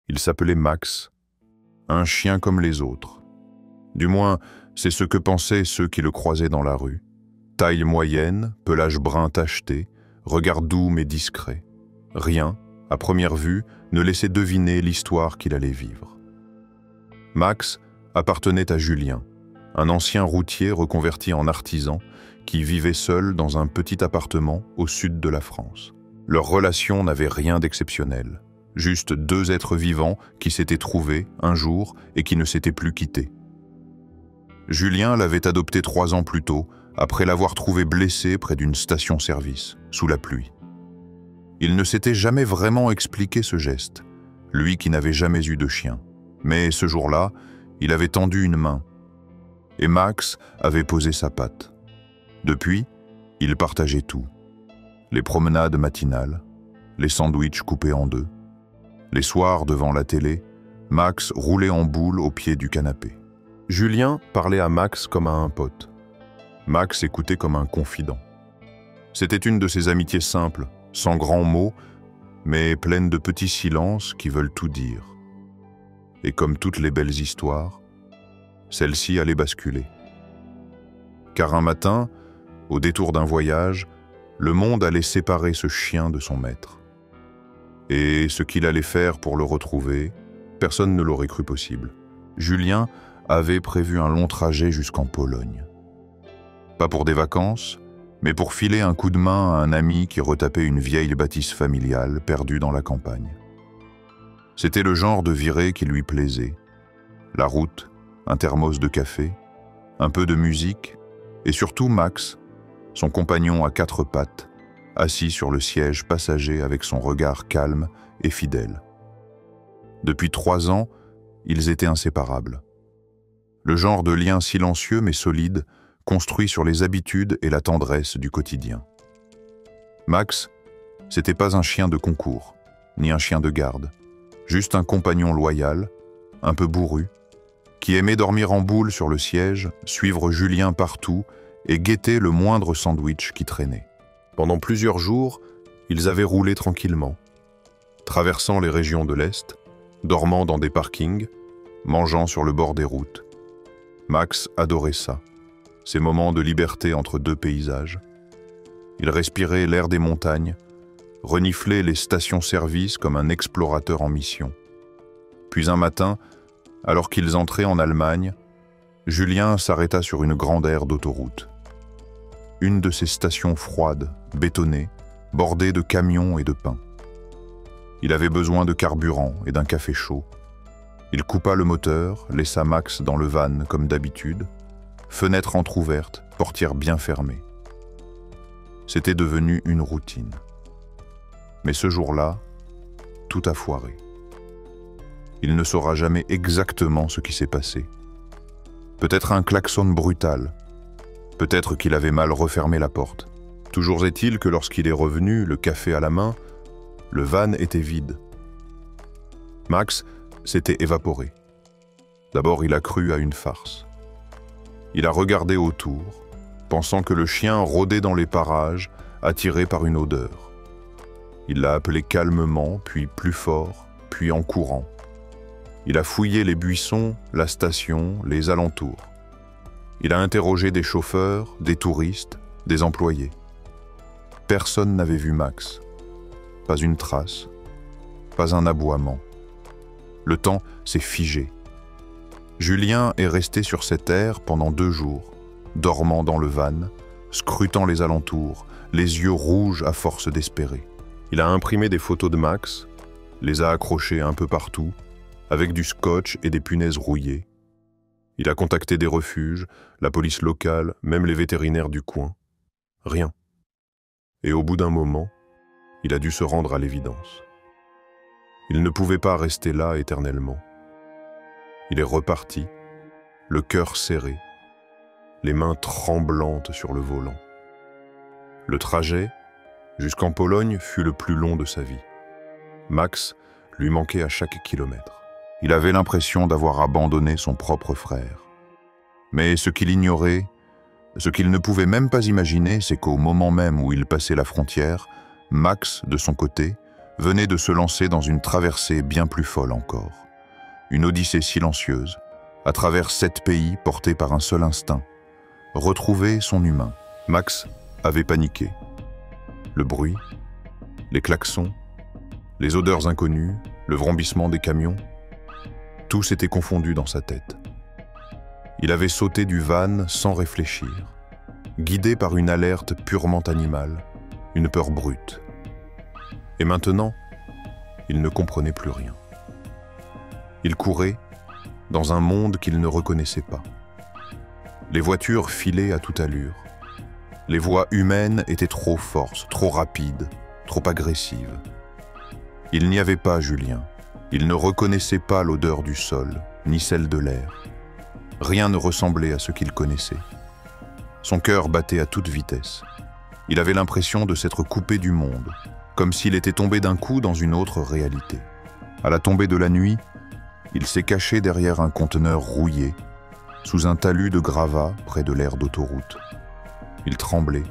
Il s'appelait Max, un chien comme les autres. Du moins, c'est ce que pensaient ceux qui le croisaient dans la rue. Taille moyenne, pelage brun tacheté, regard doux mais discret. Rien, à première vue, ne laissait deviner l'histoire qu'il allait vivre. Max appartenait à Julien, un ancien routier reconverti en artisan qui vivait seul dans un petit appartement au sud de la France. Leur relation n'avait rien d'exceptionnel, juste deux êtres vivants qui s'étaient trouvés un jour et qui ne s'étaient plus quittés. Julien l'avait adopté 3 ans plus tôt, après l'avoir trouvé blessé près d'une station-service, sous la pluie. Il ne s'était jamais vraiment expliqué ce geste, lui qui n'avait jamais eu de chien. Mais ce jour-là, il avait tendu une main, et Max avait posé sa patte. Depuis, ils partageaient tout. Les promenades matinales, les sandwichs coupés en deux. Les soirs devant la télé, Max roulait en boule au pied du canapé. Julien parlait à Max comme à un pote. Max écoutait comme un confident. C'était une de ces amitiés simples, sans grands mots, mais pleines de petits silences qui veulent tout dire. Et comme toutes les belles histoires, celle-ci allait basculer. Car un matin, au détour d'un voyage, le monde allait séparer ce chien de son maître. Et ce qu'il allait faire pour le retrouver, personne ne l'aurait cru possible. Julien avait prévu un long trajet jusqu'en Pologne. Pas pour des vacances, mais pour filer un coup de main à un ami qui retapait une vieille bâtisse familiale perdue dans la campagne. C'était le genre de virée qui lui plaisait. La route, un thermos de café, un peu de musique, et surtout Max, son compagnon à 4 pattes, assis sur le siège passager avec son regard calme et fidèle. Depuis 3 ans, ils étaient inséparables. Le genre de lien silencieux mais solide, construit sur les habitudes et la tendresse du quotidien. Max, c'était pas un chien de concours, ni un chien de garde, juste un compagnon loyal, un peu bourru, qui aimait dormir en boule sur le siège, suivre Julien partout et guetter le moindre sandwich qui traînait. Pendant plusieurs jours, ils avaient roulé tranquillement, traversant les régions de l'Est, dormant dans des parkings, mangeant sur le bord des routes. Max adorait ça, ces moments de liberté entre 2 paysages. Il respirait l'air des montagnes, reniflait les stations-service comme un explorateur en mission. Puis un matin, alors qu'ils entraient en Allemagne, Julien s'arrêta sur une grande aire d'autoroute. Une de ces stations froides, bétonnées, bordées de camions et de pins. Il avait besoin de carburant et d'un café chaud. Il coupa le moteur, laissa Max dans le van comme d'habitude, fenêtre entrouverte, portière bien fermée. C'était devenu une routine. Mais ce jour-là, tout a foiré. Il ne saura jamais exactement ce qui s'est passé. Peut-être un klaxon brutal, peut-être qu'il avait mal refermé la porte. Toujours est-il que lorsqu'il est revenu, le café à la main, le van était vide. Max s'était évaporé. D'abord, il a cru à une farce. Il a regardé autour, pensant que le chien rôdait dans les parages, attiré par une odeur. Il l'a appelé calmement, puis plus fort, puis en courant. Il a fouillé les buissons, la station, les alentours. Il a interrogé des chauffeurs, des touristes, des employés. Personne n'avait vu Max. Pas une trace, pas un aboiement. Le temps s'est figé. Julien est resté sur cette aire pendant 2 jours, dormant dans le van, scrutant les alentours, les yeux rouges à force d'espérer. Il a imprimé des photos de Max, les a accrochées un peu partout, avec du scotch et des punaises rouillées. Il a contacté des refuges, la police locale, même les vétérinaires du coin. Rien. Et au bout d'un moment, il a dû se rendre à l'évidence. Il ne pouvait pas rester là éternellement. Il est reparti, le cœur serré, les mains tremblantes sur le volant. Le trajet, jusqu'en Pologne, fut le plus long de sa vie. Max lui manquait à chaque kilomètre. Il avait l'impression d'avoir abandonné son propre frère. Mais ce qu'il ignorait, ce qu'il ne pouvait même pas imaginer, c'est qu'au moment même où il passait la frontière, Max, de son côté, venait de se lancer dans une traversée bien plus folle encore. Une odyssée silencieuse, à travers 7 pays portés par un seul instinct. Retrouver son humain. Max avait paniqué. Le bruit, les klaxons, les odeurs inconnues, le vrombissement des camions, tout s'était confondu dans sa tête. Il avait sauté du van sans réfléchir, guidé par une alerte purement animale, une peur brute. Et maintenant, il ne comprenait plus rien. Il courait dans un monde qu'il ne reconnaissait pas. Les voitures filaient à toute allure. Les voix humaines étaient trop fortes, trop rapides, trop agressives. Il n'y avait pas Julien. Il ne reconnaissait pas l'odeur du sol, ni celle de l'air. Rien ne ressemblait à ce qu'il connaissait. Son cœur battait à toute vitesse. Il avait l'impression de s'être coupé du monde, comme s'il était tombé d'un coup dans une autre réalité. À la tombée de la nuit, il s'est caché derrière un conteneur rouillé, sous un talus de gravats près de l'aire d'autoroute. Il tremblait,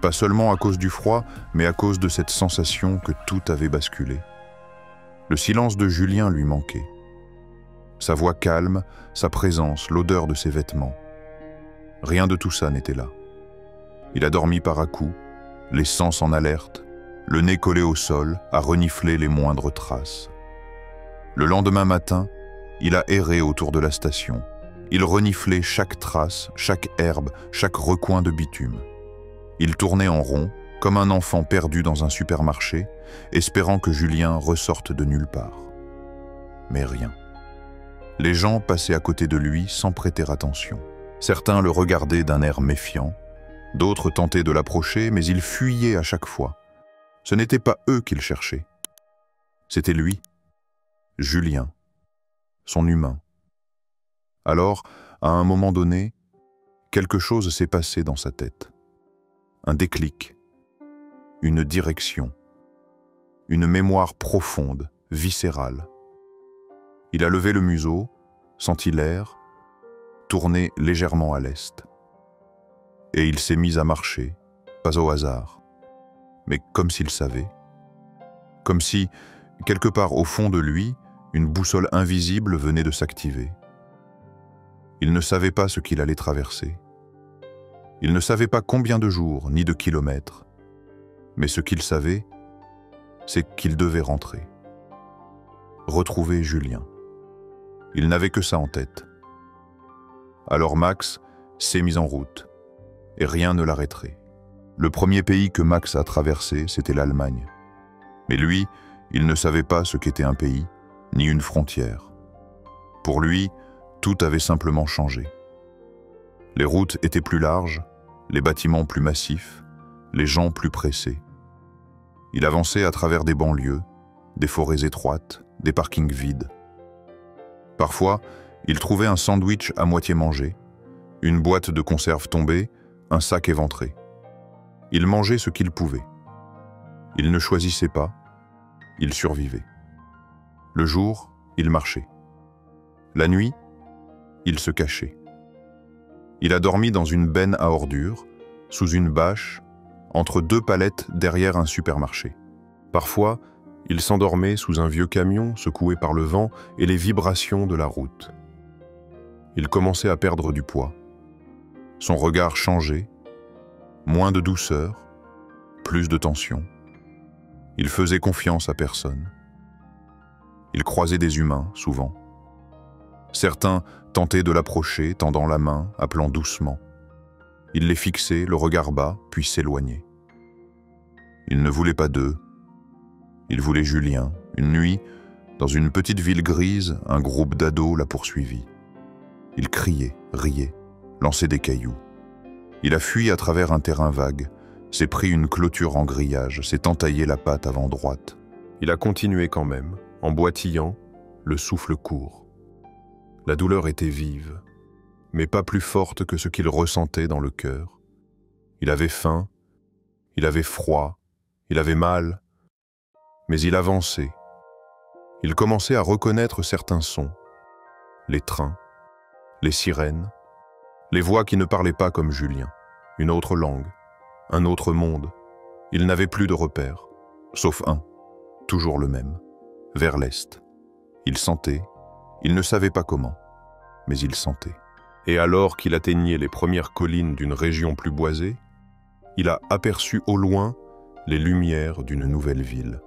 pas seulement à cause du froid, mais à cause de cette sensation que tout avait basculé. Le silence de Julien lui manquait. Sa voix calme, sa présence, l'odeur de ses vêtements. Rien de tout ça n'était là. Il a dormi par à-coups, les sens en alerte, le nez collé au sol, à renifler les moindres traces. Le lendemain matin, il a erré autour de la station. Il reniflait chaque trace, chaque herbe, chaque recoin de bitume. Il tournait en rond, comme un enfant perdu dans un supermarché, espérant que Julien ressorte de nulle part. Mais rien. Les gens passaient à côté de lui sans prêter attention. Certains le regardaient d'un air méfiant, d'autres tentaient de l'approcher, mais il fuyait à chaque fois. Ce n'était pas eux qu'il cherchait. C'était lui, Julien, son humain. Alors, à un moment donné, quelque chose s'est passé dans sa tête. Un déclic, une direction, une mémoire profonde, viscérale. Il a levé le museau, senti l'air, tourné légèrement à l'est. Et il s'est mis à marcher, pas au hasard, mais comme s'il savait. Comme si, quelque part au fond de lui, une boussole invisible venait de s'activer. Il ne savait pas ce qu'il allait traverser. Il ne savait pas combien de jours, ni de kilomètres. Mais ce qu'il savait, c'est qu'il devait rentrer. Retrouver Julien. Il n'avait que ça en tête. Alors Max s'est mis en route, et rien ne l'arrêterait. Le premier pays que Max a traversé, c'était l'Allemagne. Mais lui, il ne savait pas ce qu'était un pays, ni une frontière. Pour lui, tout avait simplement changé. Les routes étaient plus larges, les bâtiments plus massifs, les gens plus pressés. Il avançait à travers des banlieues, des forêts étroites, des parkings vides. Parfois, il trouvait un sandwich à moitié mangé, une boîte de conserve tombée, un sac éventré. Il mangeait ce qu'il pouvait. Il ne choisissait pas, il survivait. Le jour, il marchait. La nuit, il se cachait. Il a dormi dans une benne à ordures, sous une bâche, entre 2 palettes derrière un supermarché. Parfois, il s'endormait sous un vieux camion secoué par le vent et les vibrations de la route. Il commençait à perdre du poids. Son regard changeait, moins de douceur, plus de tension. Il faisait confiance à personne. Il croisait des humains, souvent. Certains tentaient de l'approcher, tendant la main, appelant doucement. Il les fixait, le regard bas, puis s'éloignait. Il ne voulait pas d'eux. Il voulait Julien. Une nuit, dans une petite ville grise, un groupe d'ados l'a poursuivi. Il criait, riait, lançait des cailloux. Il a fui à travers un terrain vague, s'est pris une clôture en grillage, s'est entaillé la patte avant droite. Il a continué quand même, en boitillant, le souffle court. La douleur était vive, mais pas plus forte que ce qu'il ressentait dans le cœur. Il avait faim, il avait froid, il avait mal, mais il avançait. Il commençait à reconnaître certains sons, les trains, les sirènes, les voix qui ne parlaient pas comme Julien, une autre langue, un autre monde. Il n'avait plus de repères, sauf un, toujours le même, vers l'est. Il sentait, il ne savait pas comment, mais il sentait. Et alors qu'il atteignait les premières collines d'une région plus boisée, il a aperçu au loin les lumières d'une nouvelle ville.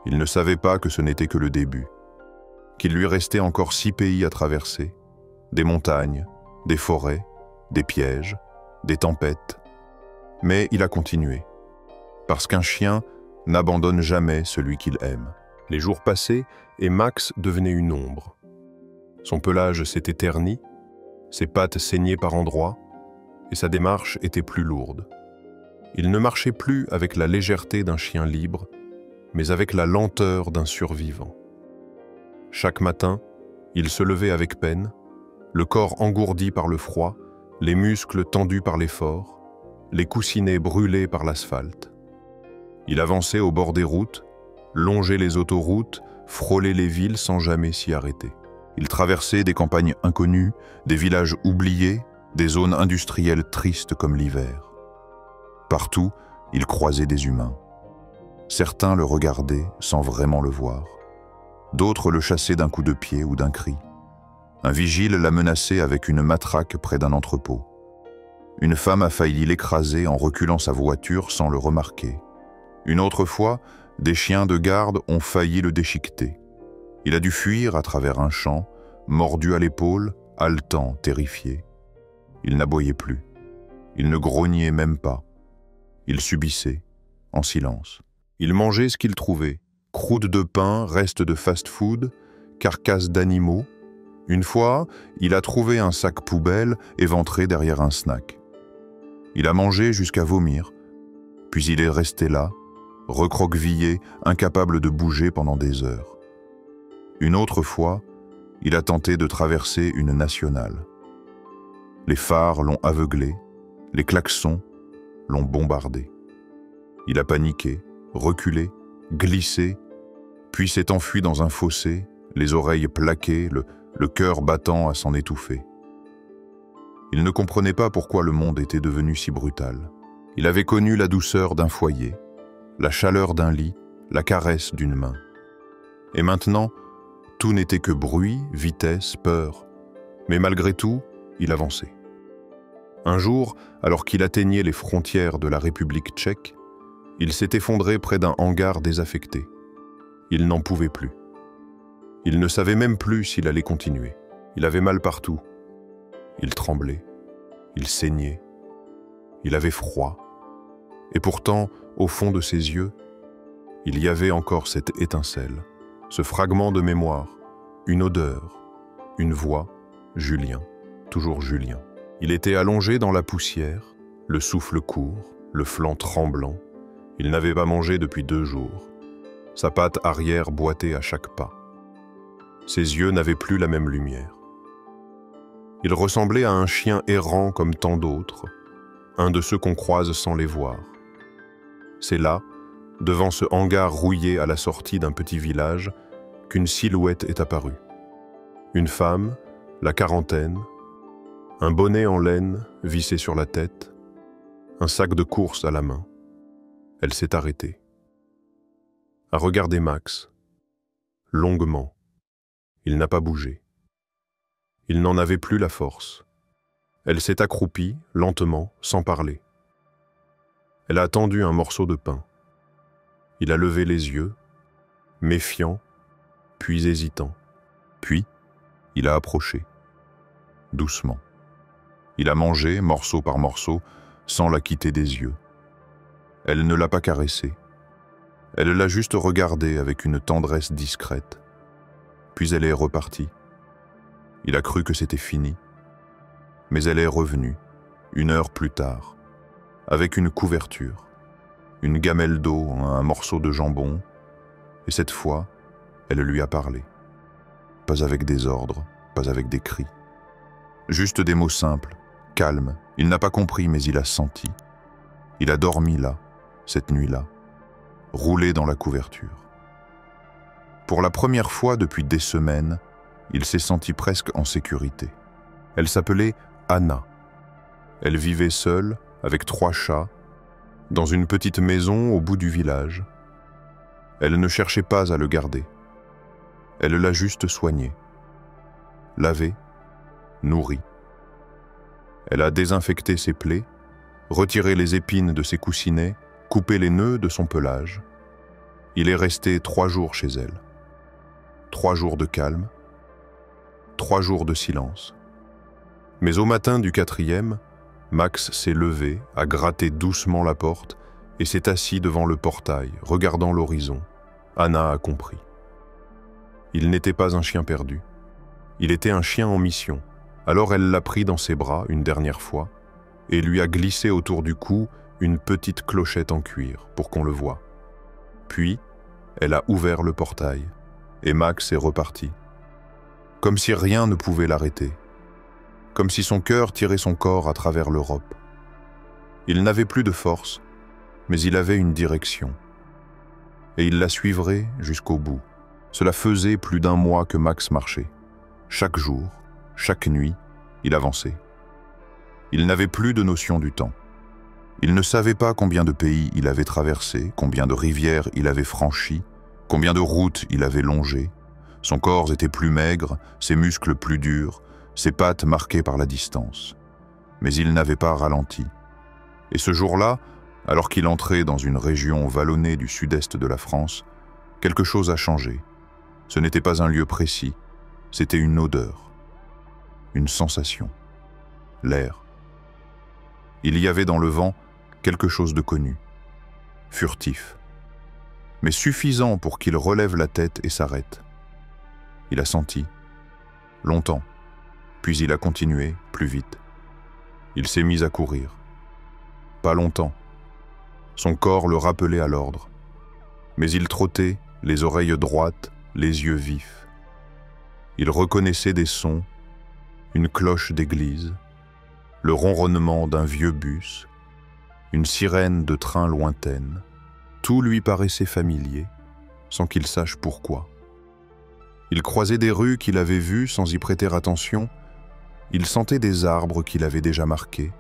Il ne savait pas que ce n'était que le début, qu'il lui restait encore 6 pays à traverser, des montagnes, des forêts, des pièges, des tempêtes. Mais il a continué, parce qu'un chien n'abandonne jamais celui qu'il aime. Les jours passaient et Max devenait une ombre. Son pelage s'était terni, ses pattes saignaient par endroits, et sa démarche était plus lourde. Il ne marchait plus avec la légèreté d'un chien libre, mais avec la lenteur d'un survivant. Chaque matin, il se levait avec peine, le corps engourdi par le froid, les muscles tendus par l'effort, les coussinets brûlés par l'asphalte. Il avançait au bord des routes, longeait les autoroutes, frôlait les villes sans jamais s'y arrêter. Il traversait des campagnes inconnues, des villages oubliés, des zones industrielles tristes comme l'hiver. Partout, il croisait des humains. Certains le regardaient sans vraiment le voir. D'autres le chassaient d'un coup de pied ou d'un cri. Un vigile l'a menacé avec une matraque près d'un entrepôt. Une femme a failli l'écraser en reculant sa voiture sans le remarquer. Une autre fois, des chiens de garde ont failli le déchiqueter. Il a dû fuir à travers un champ, mordu à l'épaule, haletant, terrifié. Il n'aboyait plus. Il ne grognait même pas. Il subissait, en silence. Il mangeait ce qu'il trouvait. Croûtes de pain, restes de fast-food, carcasses d'animaux. Une fois, il a trouvé un sac poubelle éventré derrière un snack. Il a mangé jusqu'à vomir, puis il est resté là, recroquevillé, incapable de bouger pendant des heures. Une autre fois, il a tenté de traverser une nationale. Les phares l'ont aveuglé, les klaxons l'ont bombardé. Il a paniqué, reculé, glissé, puis s'est enfui dans un fossé, les oreilles plaquées, le cœur battant à s'en étouffer. Il ne comprenait pas pourquoi le monde était devenu si brutal. Il avait connu la douceur d'un foyer, la chaleur d'un lit, la caresse d'une main. Et maintenant, tout n'était que bruit, vitesse, peur. Mais malgré tout, il avançait. Un jour, alors qu'il atteignait les frontières de la République tchèque, il s'est effondré près d'un hangar désaffecté. Il n'en pouvait plus. Il ne savait même plus s'il allait continuer. Il avait mal partout. Il tremblait. Il saignait. Il avait froid. Et pourtant, au fond de ses yeux, il y avait encore cette étincelle, ce fragment de mémoire, une odeur, une voix, Julien, toujours Julien. Il était allongé dans la poussière, le souffle court, le flanc tremblant. Il n'avait pas mangé depuis 2 jours. Sa patte arrière boitait à chaque pas. Ses yeux n'avaient plus la même lumière. Il ressemblait à un chien errant comme tant d'autres, un de ceux qu'on croise sans les voir. C'est là, devant ce hangar rouillé à la sortie d'un petit village, qu'une silhouette est apparue. Une femme, la quarantaine, un bonnet en laine vissé sur la tête, un sac de course à la main. Elle s'est arrêtée. A regarder Max, longuement. Il n'a pas bougé. Il n'en avait plus la force. Elle s'est accroupie, lentement, sans parler. Elle a tendu un morceau de pain. Il a levé les yeux, méfiant, puis hésitant. Puis, il a approché, doucement. Il a mangé, morceau par morceau, sans la quitter des yeux. Elle ne l'a pas caressé. Elle l'a juste regardé avec une tendresse discrète. Puis elle est repartie. Il a cru que c'était fini. Mais elle est revenue, 1 heure plus tard, avec une couverture, une gamelle d'eau, un morceau de jambon, et cette fois, elle lui a parlé. Pas avec des ordres, pas avec des cris. Juste des mots simples, calmes. Il n'a pas compris, mais il a senti. Il a dormi là, cette nuit-là, roulé dans la couverture. Pour la première fois depuis des semaines, il s'est senti presque en sécurité. Elle s'appelait Anna. Elle vivait seule, avec 3 chats, dans une petite maison au bout du village. Elle ne cherchait pas à le garder. Elle l'a juste soigné, lavé, nourri. Elle a désinfecté ses plaies, retiré les épines de ses coussinets, coupé les nœuds de son pelage. Il est resté 3 jours chez elle. 3 jours de calme, 3 jours de silence. Mais au matin du 4e, Max s'est levé, a gratté doucement la porte et s'est assis devant le portail, regardant l'horizon. Anna a compris. Il n'était pas un chien perdu. Il était un chien en mission. Alors elle l'a pris dans ses bras une dernière fois et lui a glissé autour du cou une petite clochette en cuir pour qu'on le voie. Puis, elle a ouvert le portail et Max est reparti. Comme si rien ne pouvait l'arrêter. Comme si son cœur tirait son corps à travers l'Europe. Il n'avait plus de force, mais il avait une direction. Et il la suivrait jusqu'au bout. Cela faisait plus d'1 mois que Max marchait. Chaque jour, chaque nuit, il avançait. Il n'avait plus de notion du temps. Il ne savait pas combien de pays il avait traversé, combien de rivières il avait franchies, combien de routes il avait longées. Son corps était plus maigre, ses muscles plus durs, ses pattes marquées par la distance. Mais il n'avait pas ralenti. Et ce jour-là, alors qu'il entrait dans une région vallonnée du sud-est de la France, quelque chose a changé. Ce n'était pas un lieu précis, c'était une odeur, une sensation, l'air. Il y avait dans le vent quelque chose de connu, furtif, mais suffisant pour qu'il relève la tête et s'arrête. Il a senti, longtemps, puis il a continué, plus vite. Il s'est mis à courir. Pas longtemps. Son corps le rappelait à l'ordre. Mais il trottait, les oreilles droites, les yeux vifs. Il reconnaissait des sons, une cloche d'église, le ronronnement d'un vieux bus, une sirène de train lointaine. Tout lui paraissait familier, sans qu'il sache pourquoi. Il croisait des rues qu'il avait vues sans y prêter attention. Il sentait des arbres qu'il avait déjà marqués,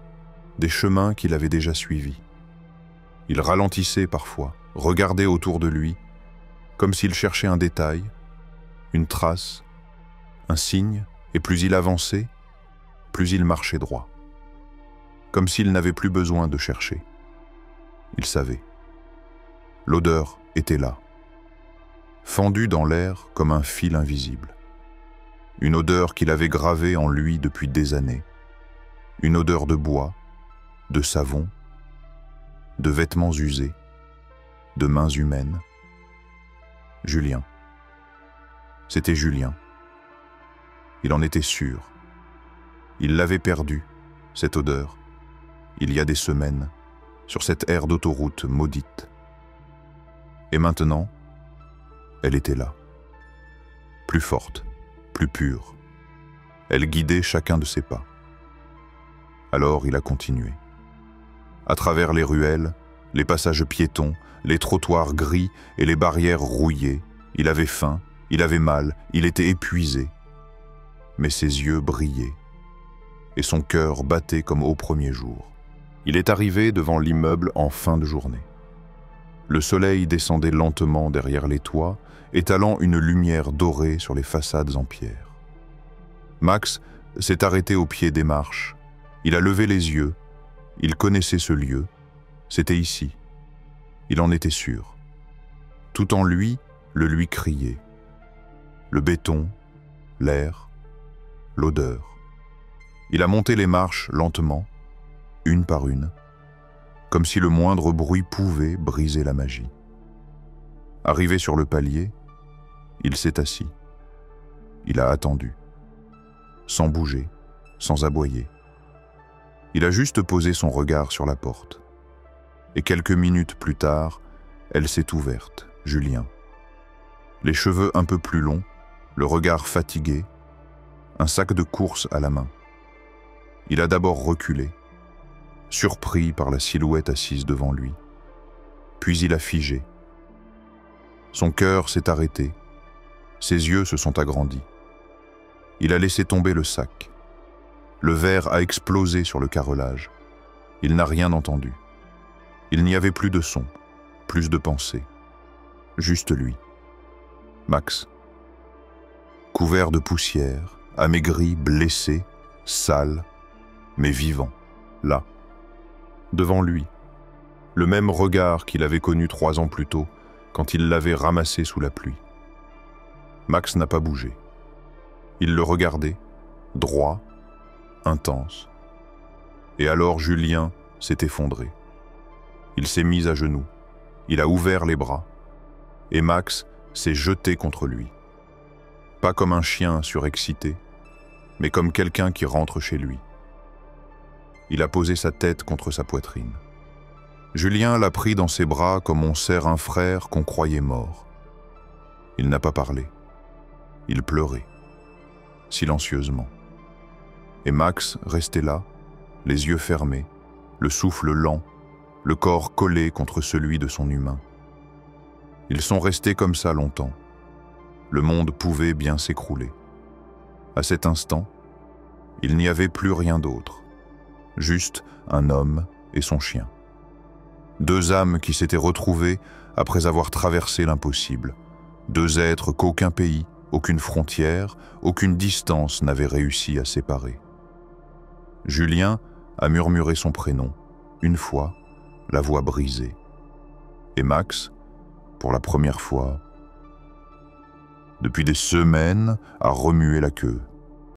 des chemins qu'il avait déjà suivis. Il ralentissait parfois, regardait autour de lui, comme s'il cherchait un détail, une trace, un signe, et plus il avançait, plus il marchait droit. Comme s'il n'avait plus besoin de chercher. Il savait. L'odeur était là, fendue dans l'air comme un fil invisible. Une odeur qu'il avait gravée en lui depuis des années. Une odeur de bois, de savon, de vêtements usés, de mains humaines. Julien. C'était Julien. Il en était sûr. Il l'avait perdue, cette odeur, il y a des semaines, sur cette aire d'autoroute maudite. Et maintenant, elle était là. Plus forte, plus pure. Elle guidait chacun de ses pas. Alors il a continué. À travers les ruelles, les passages piétons, les trottoirs gris et les barrières rouillées, il avait faim, il avait mal, il était épuisé. Mais ses yeux brillaient, et son cœur battait comme au premier jour. Il est arrivé devant l'immeuble en fin de journée. Le soleil descendait lentement derrière les toits, étalant une lumière dorée sur les façades en pierre. Max s'est arrêté au pied des marches. Il a levé les yeux. Il connaissait ce lieu. C'était ici. Il en était sûr. Tout en lui, le lui criait. Le béton, l'air, l'odeur. Il a monté les marches lentement, une par une, comme si le moindre bruit pouvait briser la magie. Arrivé sur le palier, il s'est assis. Il a attendu, sans bouger, sans aboyer. Il a juste posé son regard sur la porte. Et quelques minutes plus tard, elle s'est ouverte, Julien. Les cheveux un peu plus longs, le regard fatigué, un sac de course à la main. Il a d'abord reculé, surpris par la silhouette assise devant lui. Puis il a figé. Son cœur s'est arrêté, ses yeux se sont agrandis. Il a laissé tomber le sac. Le verre a explosé sur le carrelage. Il n'a rien entendu. Il n'y avait plus de son, plus de pensée. Juste lui. Max. Couvert de poussière, amaigri, blessé, sale, mais vivant, là, devant lui. Le même regard qu'il avait connu 3 ans plus tôt, quand il l'avait ramassé sous la pluie. Max n'a pas bougé. Il le regardait, droit, intense. Et alors Julien s'est effondré. Il s'est mis à genoux, il a ouvert les bras, et Max s'est jeté contre lui. Pas comme un chien surexcité, mais comme quelqu'un qui rentre chez lui. Il a posé sa tête contre sa poitrine. Julien l'a pris dans ses bras comme on serre un frère qu'on croyait mort. Il n'a pas parlé. Il pleurait, silencieusement. Et Max restait là, les yeux fermés, le souffle lent, le corps collé contre celui de son humain. Ils sont restés comme ça longtemps. Le monde pouvait bien s'écrouler. À cet instant, il n'y avait plus rien d'autre. Juste un homme et son chien. 2 âmes qui s'étaient retrouvées après avoir traversé l'impossible. 2 êtres qu'aucun pays, aucune frontière, aucune distance n'avait réussi à séparer. Julien a murmuré son prénom, une fois, la voix brisée. Et Max, pour la première fois, depuis des semaines, a remué la queue.